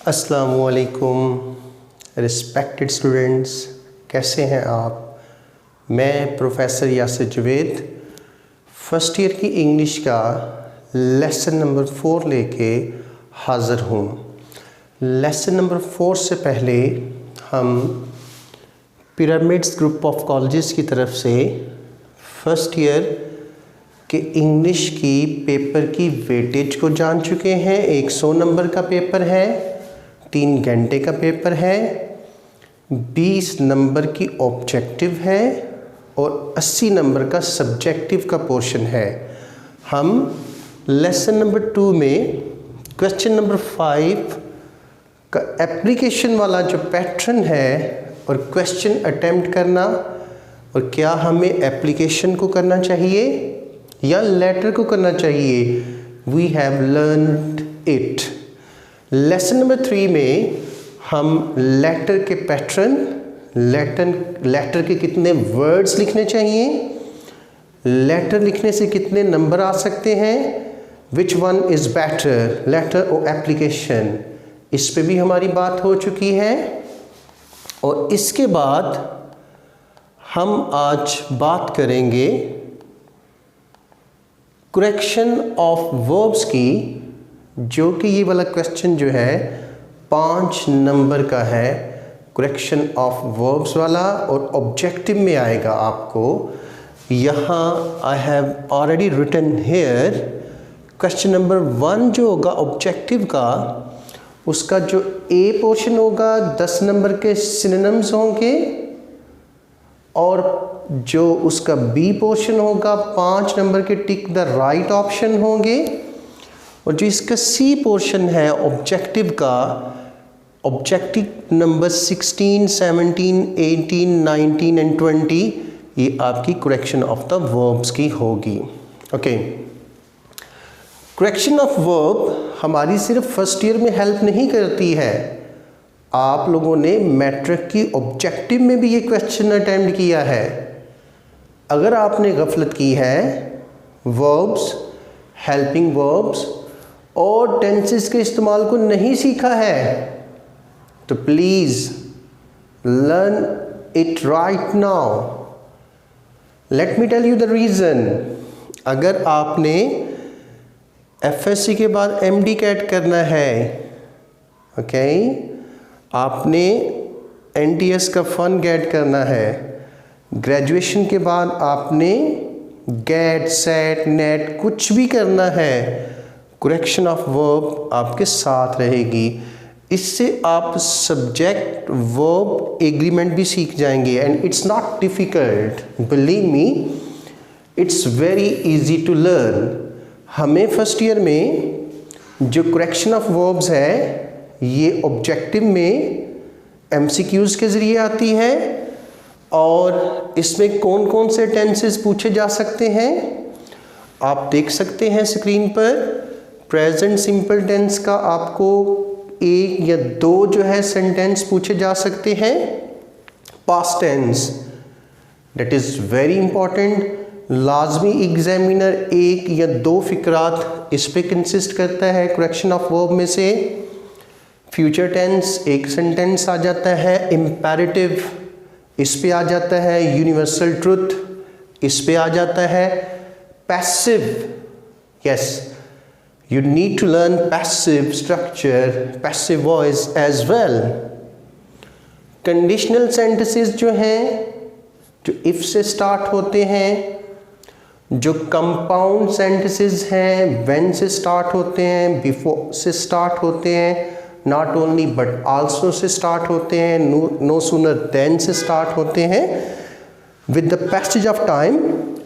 अस्सलामुअलैकुम respected students, कैसे हैं आप। मैं professor Yasir Javed first year की इंग्लिश का लेसन नंबर 4 लेके हाज़िर हूँ। लेसन नंबर 4 से पहले हम पिरामिड्स ग्रुप ऑफ कॉलेजेस की तरफ से फ़र्स्ट ईयर के इंग्लिश की पेपर की वेटेज को जान चुके हैं। 100 नंबर का पेपर है, 3 घंटे का पेपर है, 20 नंबर की ऑब्जेक्टिव है और 80 नंबर का सब्जेक्टिव का पोर्शन है। हम लेसन नंबर 2 में क्वेश्चन नंबर 5 का एप्लीकेशन वाला जो पैटर्न है और क्वेश्चन अटेम्प्ट करना, और क्या हमें एप्लीकेशन को करना चाहिए या लेटर को करना चाहिए, we have learned it. Lesson number 3 में हम लेटर के पैटर्न, लेटर के कितने वर्ड्स लिखने चाहिए, लेटर लिखने से कितने नंबर आ सकते हैं, which one is better, letter और एप्लीकेशन, इस पे भी हमारी बात हो चुकी है। और इसके बाद हम आज बात करेंगे करेक्शन ऑफ वर्ब्स की, जो कि ये वाला क्वेश्चन जो है 5 नंबर का है, करेक्शन ऑफ वर्ब्स वाला, और ऑब्जेक्टिव में आएगा आपको। यहाँ I have already written here question number 1 जो होगा ऑब्जेक्टिव का, उसका जो ए पोर्शन होगा 10 नंबर के सिनोनिम्स होंगे, और जो उसका बी पोर्शन होगा 5 नंबर के टिक द राइट ऑप्शन होंगे, और जो इसका सी पोर्शन है ऑब्जेक्टिव का, ऑब्जेक्टिव नंबर 16, 17, 18, 19 एंड 20, ये आपकी करेक्शन ऑफ द वर्ब्स की होगी। ओके, करेक्शन ऑफ वर्ब हमारी सिर्फ फर्स्ट ईयर में हेल्प नहीं करती है, आप लोगों ने मैट्रिक की ऑब्जेक्टिव में भी ये क्वेश्चन अटेम्प्ट किया है। अगर आपने गफलत की है वर्ब्स, हेल्पिंग वर्ब्स और टेंसेस के इस्तेमाल को नहीं सीखा है, तो please learn it right now. Let me tell you the reason. अगर आपने एफएससी के बाद एमडी कैट करना है, ओके, आपने एनटीएस का फन गेट करना है, ग्रेजुएशन के बाद आपने गेट, सेट, नेट कुछ भी करना है, करेक्शन ऑफ वर्ब आपके साथ रहेगी। इससे आप सब्जेक्ट वर्ब एग्रीमेंट भी सीख जाएंगे, and it's not difficult, believe me, it's very easy to learn. हमें फर्स्ट ईयर में जो करेक्शन ऑफ वर्ब्स है ये ऑब्जेक्टिव में एमसीक्यूज़ के ज़रिए आती है, और इसमें कौन कौन से टेंसेस पूछे जा सकते हैं आप देख सकते हैं स्क्रीन पर। प्रेजेंट सिंपल टेंस का आपको 1 या 2 जो है सेंटेंस पूछे जा सकते हैं। Past tense, that is very important, लाजमी एग्जामिनर 1 या 2 फिक्रात इस पे कंसिस्ट करता है करेक्शन ऑफ वर्ब में से। फ्यूचर टेंस 1 सेंटेंस आ जाता है, इम्पेरेटिव इस पे आ जाता है, यूनिवर्सल ट्रुथ इस पे आ जाता है, passive, yes, you need to learn passive structure, passive voice as well. Conditional sentences जो हैं, जो if से start होते हैं, जो compound sentences हैं when से start होते हैं, before से start होते हैं, not only but also से start होते हैं, no sooner than से start होते हैं, with the passage of time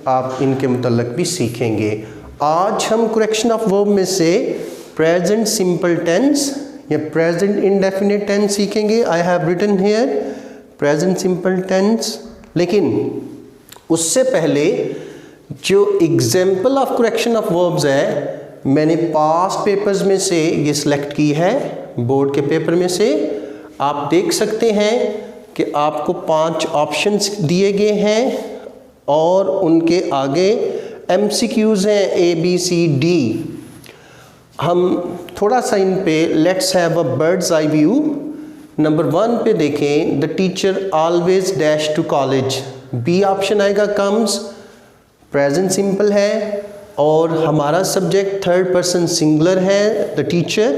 आप इनके मुतल्लिक भी सीखेंगे। आज हम करेक्शन ऑफ वर्ब में से प्रेजेंट सिंपल टेंस या प्रेजेंट इंडेफिनिट टेंस सीखेंगे। I have written here present simple tense, लेकिन उससे पहले जो example of correction of verbs है मैंने पास्ट पेपर्स में से ये सिलेक्ट की है, बोर्ड के पेपर में से। आप देख सकते हैं कि आपको 5 ऑप्शंस दिए गए हैं और उनके आगे MCQs हैं A B C D। हम थोड़ा सा इन पे let's have a bird's eye view. Number 1 पे देखें, the teacher always dash to college. B option आएगा कम्स, प्रेजेंट सिंपल है और हमारा सब्जेक्ट थर्ड पर्सन सिंगुलर है, the teacher.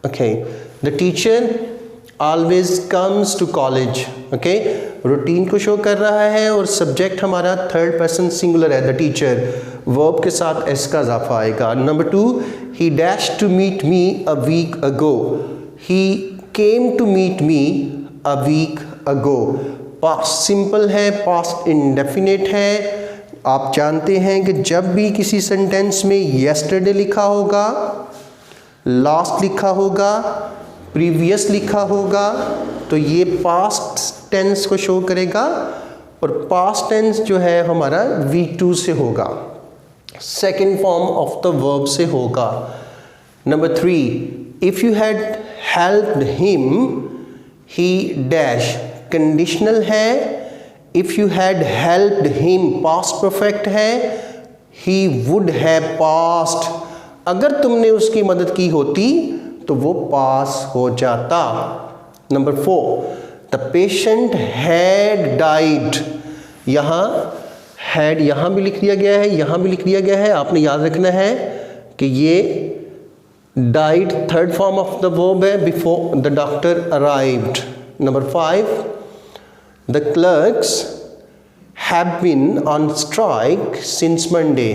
Okay, the teacher always comes to college. Okay, routine को show कर रहा है और सब्जेक्ट हमारा थर्ड पर्सन सिंगुलर है, द टीचर। वर्ब के साथ एस का इजाफा आएगा। Number 2, he dash to meet me a week ago. He came to meet me a week ago. Past simple है, पास्ट इंडेफिनिट है। आप जानते हैं कि जब भी किसी सेंटेंस में येस्टरडे लिखा होगा, लास्ट लिखा होगा, प्रीवियस लिखा होगा, तो ये पास्ट टेंस को शो करेगा और पास्ट टेंस जो है हमारा V2 से होगा, second form of the verb से होगा। Number 3, if you had helped him, he dash conditional है। If you had helped him past perfect है, ही वुड हैव पास्ट। अगर तुमने उसकी मदद की होती तो वो पास हो जाता। Number 4, the patient had died. यहाँ हैड यहाँ भी लिख दिया गया है, यहाँ भी लिख दिया गया है। आपने याद रखना है कि ये died third form of the verb है, before the doctor arrived. Number 5, the clerks have been on strike since Monday.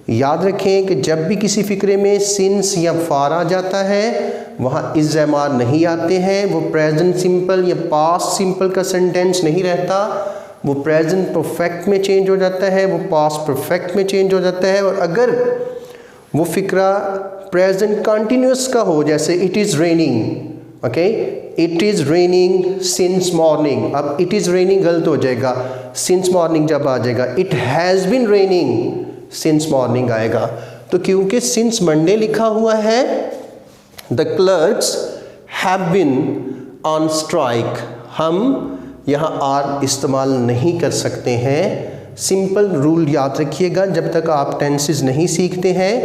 याद रखें कि जब भी किसी फिक्रे में सिंस या फार आ जाता है वहाँ इज़्ज़ामार नहीं आते हैं। वो प्रेजेंट सिंपल या पास्ट सिंपल का सेंटेंस नहीं रहता, वो प्रेजेंट परफेक्ट में चेंज हो जाता है, वो पास्ट परफेक्ट में चेंज हो जाता है। और अगर वो फिक्रा प्रेजेंट कंटिन्यूस का हो, जैसे it is raining, okay, it is raining since morning. अब इट इज़ रेनिंग गलत हो जाएगा, सिंस मॉर्निंग जब आ जाएगा it has been raining since morning आएगा। तो क्योंकि सिंस मंडे लिखा हुआ है, the clerks have been on strike, हम यहाँ आर इस्तेमाल नहीं कर सकते हैं। सिंपल रूल याद रखिएगा जब तक आप टेंसेस नहीं सीखते हैं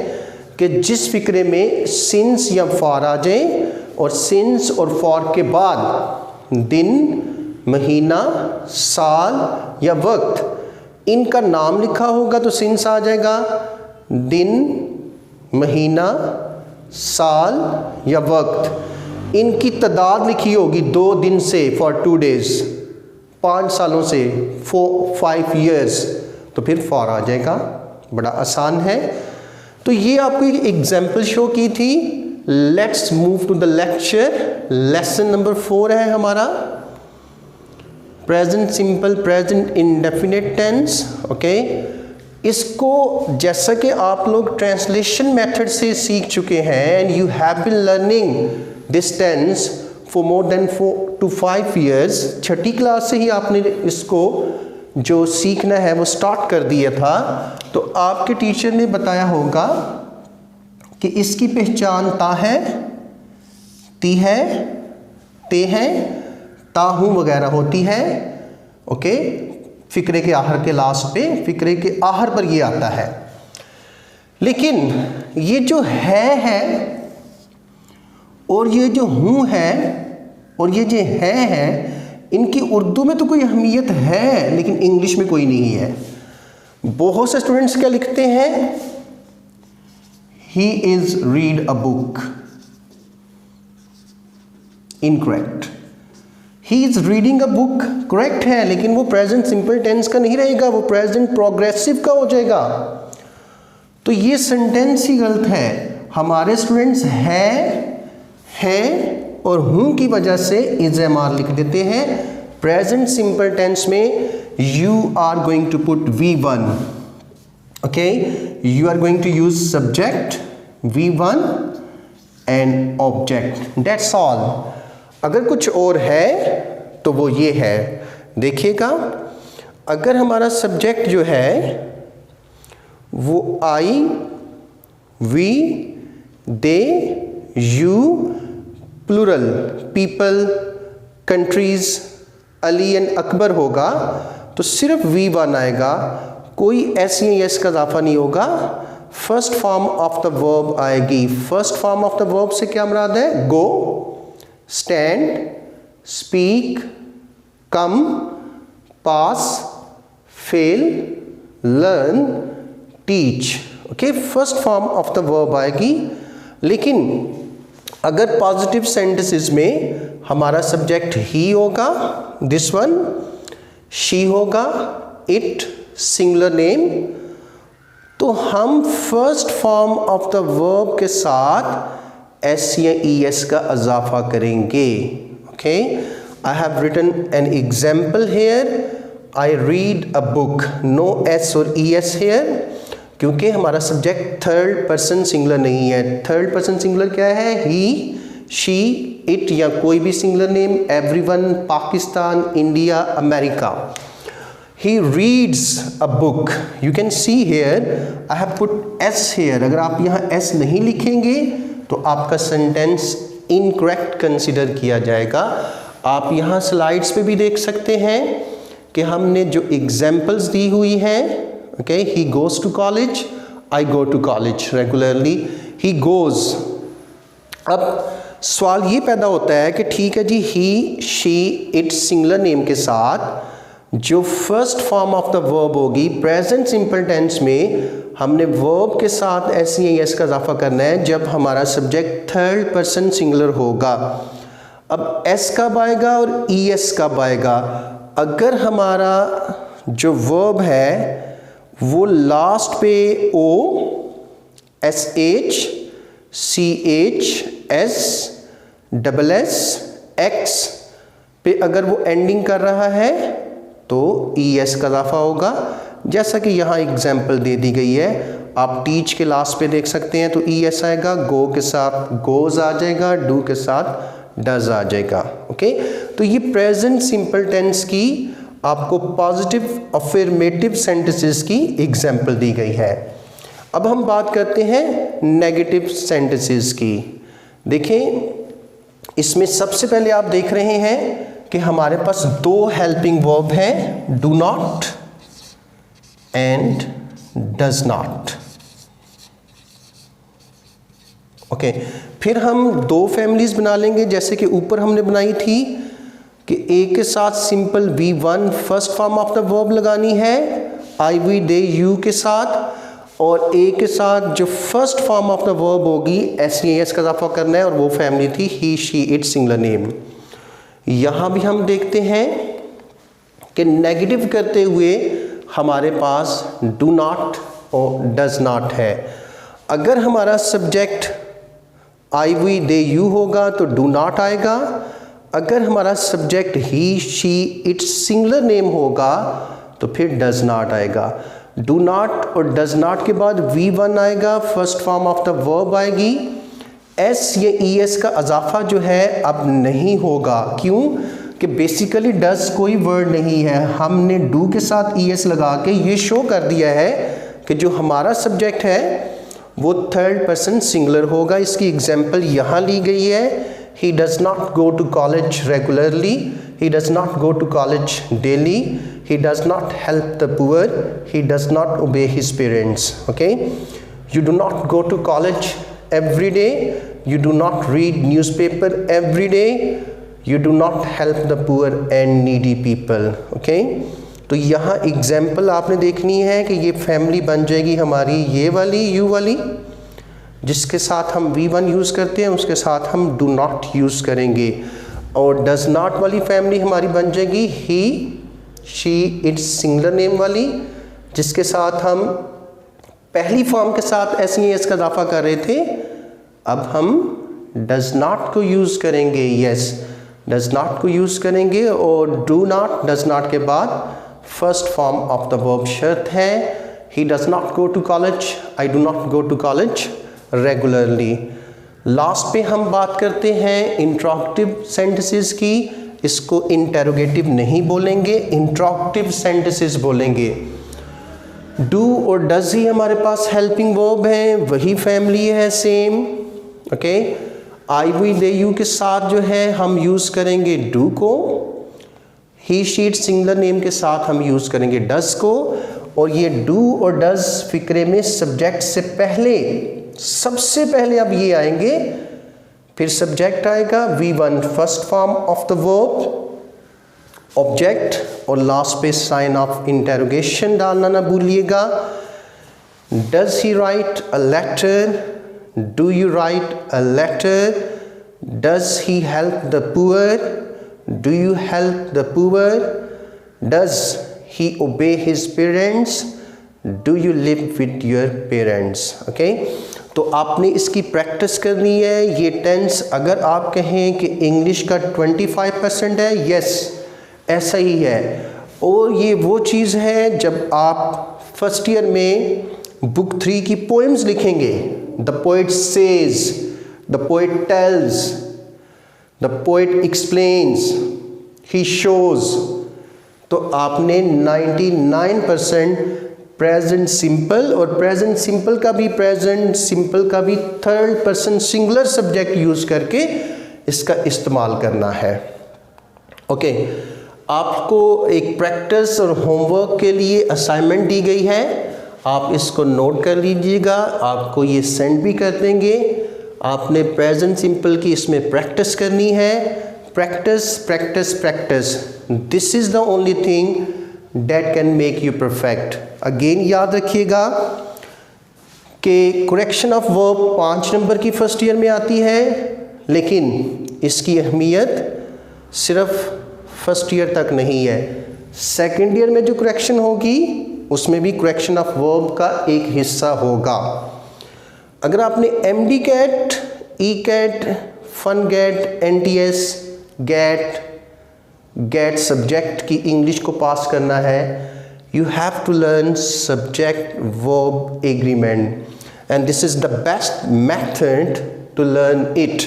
कि जिस फिक्रे में सिंस या फॉर आ जाए और सिंस और फॉर के बाद दिन, महीना, साल या वक्त इनका नाम लिखा होगा तो सिंस आ जाएगा। दिन, महीना, साल या वक्त इनकी तादाद लिखी होगी 2 दिन से, फॉर 2 days, 5 सालों से 5 years, तो फिर फॉर आ जाएगा। बड़ा आसान है। तो ये आपको एक एग्जाम्पल शो की थी। Let's move to the lecture. Lesson number 4 है हमारा present simple, present indefinite tense. Okay, इसको जैसा कि आप लोग ट्रांसलेशन मेथड से सीख चुके हैं, and you have been learning this tense for more than 4 to 5 years, छठी क्लास से ही आपने इसको जो सीखना है वो स्टार्ट कर दिया था। तो आपके टीचर ने बताया होगा कि इसकी पहचान ता है, ती है, ते हैं, ताहू वगैरह होती है। ओके, फिक्रे के आखिर के लास्ट पे, फिक्रे के आखिर पर ये आता है। लेकिन ये जो है और ये जो हूँ है और ये जो है इनकी उर्दू में तो कोई अहमियत है लेकिन इंग्लिश में कोई नहीं है। बहुत से स्टूडेंट्स क्या लिखते हैं, he is read a book. Incorrect. He is reading a book correct है, लेकिन वो प्रेजेंट सिंपल टेंस का नहीं रहेगा, वो प्रेजेंट प्रोग्रेसिव का हो जाएगा। तो ये सेंटेंस ही गलत है। हमारे स्टूडेंट्स है और हूँ की वजह से इज़्ज़ामार लिख देते हैं। प्रेजेंट सिंपल टेंस में you are going to put V1। Okay, you are going to use subject V1 and object, that's all. अगर कुछ और है तो वो ये है, देखिएगा, अगर हमारा सब्जेक्ट जो है वो I, we, they, you, plural, people, countries, Ali and Akbar होगा तो सिर्फ V1 आएगा, कोई एस या यस का इजाफा नहीं होगा। First form of the verb आएगी। First form of the verb से क्या मुराद है? Go, stand, speak, come, pass, fail, learn, teach. Okay, first form of the verb आएगी। लेकिन अगर पॉजिटिव सेंटेंसेस में हमारा सब्जेक्ट ही होगा, दिस वन, शी होगा, इट, सिंगुलर नेम, तो हम first form of the verb के साथ एस या ई एस का इजाफा करेंगे। Okay, I have written an example here, I read a book, no S और ई एस हेयर, क्योंकि हमारा सब्जेक्ट थर्ड पर्सन सिंगुलर नहीं है। थर्ड पर्सन सिंगुलर क्या है? ही, शी, इट या कोई भी singular name, everyone, Pakistan, India, America. He reads a book, you can see here I have put S here. अगर आप यहाँ एस नहीं लिखेंगे तो आपका सेंटेंस इनकरेक्ट कंसिडर किया जाएगा। आप यहाँ स्लाइड्स पे भी देख सकते हैं कि हमने जो एग्जाम्पल्स दी हुई हैं। Okay, he goes to college, I go to college regularly, he goes. अब सवाल ये पैदा होता है कि ठीक है जी, he, she, it singular name के साथ जो first form of the verb होगी प्रेजेंट सिंपल टेंस में, हमने वर्ब के साथ एस या एस का इजाफा करना है जब हमारा सब्जेक्ट थर्ड पर्सन सिंगुलर होगा। अब एस कब आएगा और ई एस कब आएगा? अगर हमारा जो वर्ब है वो लास्ट पे O, S H, C H, S, double S, X पे अगर वो एंडिंग कर रहा है तो ई एस का इजाफा होगा। जैसा कि यहाँ एग्जाम्पल दे दी गई है, आप टीच के लास्ट पे देख सकते हैं तो ई एस आएगा, गो के साथ गोज आ जाएगा, डू के साथ डज आ जाएगा। ओके, तो ये प्रेजेंट सिंपल टेंस की आपको पॉजिटिव अफर्मेटिव सेंटेंसेस की एग्जाम्पल दी गई है। अब हम बात करते हैं नेगेटिव सेंटेंसेस की। देखें, इसमें सबसे पहले आप देख रहे हैं कि हमारे पास दो हेल्पिंग वर्ब हैं, do not and does not. Okay, फिर हम दो फैमिलीज बना लेंगे जैसे कि ऊपर हमने बनाई थी कि ए के साथ simple V1 first form of the verb लगानी है, आई, वी, दे, यू के साथ, और ए के साथ जो first form of the verb होगी एस या एस का इजाफा करना है, और वो फैमिली थी ही, शी, इट सिंगुलर नेम। यहाँ भी हम देखते हैं कि नेगेटिव करते हुए हमारे पास डू नॉट और डज नॉट है। अगर हमारा subject I, we, they, you होगा तो डू नॉट आएगा। अगर हमारा subject he, she, it singular name होगा तो फिर डज नॉट आएगा। डू नॉट और डज नॉट के बाद V1 आएगा, first form of the verb आएगी, एस या ई एस का इजाफा जो है अब नहीं होगा। क्यों? कि बेसिकली डज कोई वर्ड नहीं है, हमने डू के साथ ई एस लगा के ये शो कर दिया है कि जो हमारा सब्जेक्ट है वो थर्ड पर्सन सिंगुलर होगा। इसकी एग्जाम्पल यहाँ ली गई है, he does not go to college regularly, he does not go to college daily, he does not help the poor, he does not obey his parents. Okay, you do not go to college every day, you do not read newspaper every day, you do not help the poor and needy people. Okay, तो यहाँ example आपने देखनी है कि ये family बन जाएगी हमारी ये वाली, यू वाली, जिसके साथ हम V1 यूज़ करते हैं उसके साथ हम डू नॉट यूज़ करेंगे, और डज नॉट वाली फैमिली हमारी बन जाएगी ही, शी, इट्स सिंगुलर नेम वाली, जिसके साथ हम पहली फॉर्म के साथ एस या एस का इजाफा कर रहे थे, अब हम डज नॉट को यूज़ करेंगे। यस, डज नॉट को यूज़ करेंगे, और डू नॉट, डज नॉट के बाद first form of the verb शर्त है, he does not go to college, I do not go to college regularly. Last पे हम बात करते हैं इंट्रोगेटिव सेंटेंसेस की। इसको इंटेरोगेटिव नहीं बोलेंगे, इंट्रोगेटिव सेंटेंसेस बोलेंगे। डू और डज ही हमारे पास हेल्पिंग वर्ब है, वही फैमिली है same. Okay, I, we, they, you के साथ जो है हम यूज़ करेंगे डू को, he, she, it singular name के साथ हम यूज़ करेंगे डज को, और ये डू और डज फिक्रे में सब्जेक्ट से पहले, सबसे पहले अब ये आएंगे, फिर सब्जेक्ट आएगा, V1 first form of the verb, object, और लास्ट पे साइन ऑफ इंटेरोगेशन डालना ना भूलिएगा। Does he write a letter, do you write a letter, does he help the poor, do you help the poor, does he obey his parents, do you live with your parents। Okay, तो आपने इसकी practice करनी है। ये tense अगर आप कहें कि इंग्लिश का 25% है, यस ऐसा ही है। और ये वो चीज़ है जब आप फर्स्ट ईयर में बुक 3 की पोएम्स लिखेंगे, the poet says, the poet tells, the poet explains, he shows, तो आपने 99% प्रेजेंट सिंपल, और प्रेजेंट सिंपल का भी, प्रेजेंट सिंपल का भी third person singular subject use करके इसका इस्तेमाल करना है। ओके, आपको एक प्रैक्टिस और होमवर्क के लिए असाइनमेंट दी गई है, आप इसको नोट कर लीजिएगा, आपको ये सेंड भी कर देंगे। आपने प्रेजेंट सिंपल की इसमें प्रैक्टिस करनी है, practice practice practice, this is the only thing that can make you perfect. Again याद रखिएगा कि करेक्शन ऑफ वर्ब 5 नंबर की फर्स्ट ईयर में आती है, लेकिन इसकी अहमियत सिर्फ फर्स्ट ईयर तक नहीं है। सेकेंड ईयर में जो करेक्शन होगी उसमें भी करेक्शन ऑफ वर्ब का एक हिस्सा होगा। अगर आपने MD कैट, ई कैट, फन गेट, NTS गेट सब्जेक्ट की इंग्लिश को पास करना है, you have to learn subject verb agreement, and this is the best method to learn it.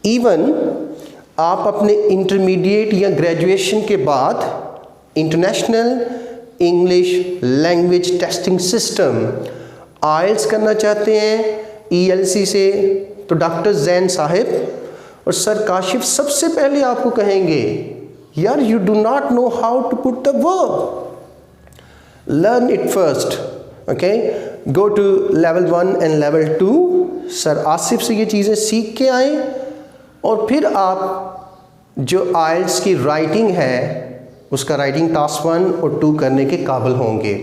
Even आप अपने इंटरमीडिएट या ग्रेजुएशन के बाद international English language testing system IELTS करना चाहते हैं ELC से, तो डॉक्टर जैन साहिब और सर काशिफ सबसे पहले आपको कहेंगे, यार you do not know how to put the verb, learn it first. Okay, go to level 1 and level 2, sir Asif से ये चीज़ें सीख के आए, और फिर आप जो IELTS की राइटिंग है उसका राइटिंग टास्क 1 और 2 करने के काबिल होंगे।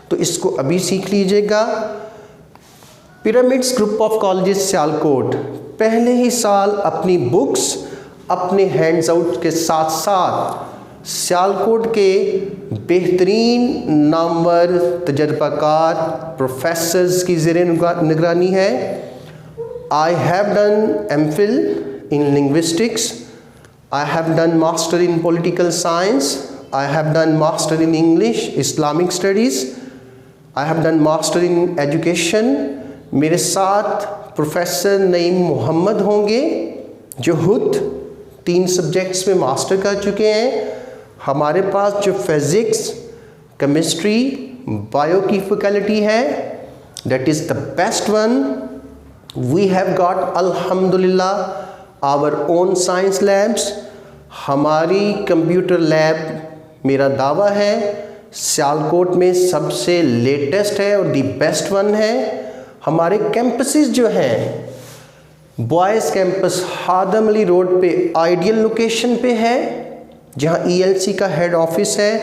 तो इसको अभी सीख लीजिएगा। Pyramids group of colleges Sialkot पहले ही साल अपनी बुक्स अपने हैंड्स आउट के साथ साथ सियालकोट के बेहतरीन नामवर तजर्बाकार प्रोफेसर्स की ज़ेरे निगरानी है। I have done MPhil in linguistics, I have done master in political science, I have done master in English, Islamic studies, I have done master in education। मेरे साथ प्रोफेसर नईम मोहम्मद होंगे जो खुद 3 सब्जेक्ट्स में मास्टर कर चुके हैं। हमारे पास जो फिज़िक्स, केमिस्ट्री, बायो की फैकल्टी है, that is the best one. We have got अल्हम्दुलिल्लाह आवर ओन साइंस लैब्स। हमारी कंप्यूटर लैब मेरा दावा है सियालकोट में सबसे लेटेस्ट है और दी बेस्ट वन है। हमारे कैंपसेस जो हैं, बॉयज़ कैंपस हादम अली रोड पे आइडियल लोकेशन पे है जहां ELC का हेड ऑफिस है।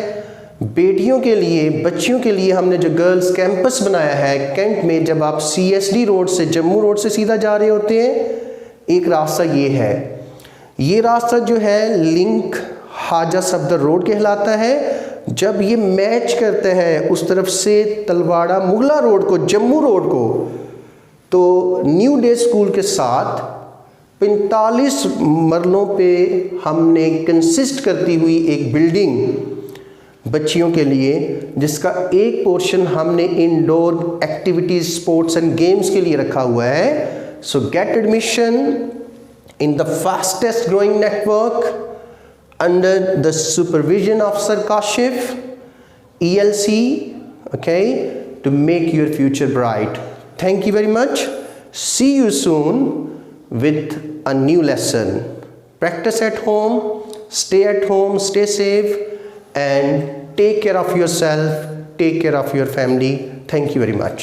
बेटियों के लिए, बच्चियों के लिए हमने जो गर्ल्स कैंपस बनाया है कैंट में, जब आप CSD रोड से, जम्मू रोड से सीधा जा रहे होते हैं, एक रास्ता ये है। ये रास्ता जो है लिंक हाजा सफदर रोड कहलाता है। जब ये मैच करते हैं उस तरफ से तलवाड़ा मुगला रोड को, जम्मू रोड को, तो न्यू डे स्कूल के साथ 45 मरलों पे हमने कंसिस्ट करती हुई एक बिल्डिंग बच्चियों के लिए, जिसका एक पोर्शन हमने indoor activities, sports and games के लिए रखा हुआ है। सो get admission in the fastest growing network under the supervision of Sir Kashif, ELC, okay, to make your future bright. Thank you very much. See you soon with a new lesson. Practice at home, stay at home, stay safe, and take care of yourself. Take care of your family. Thank you very much.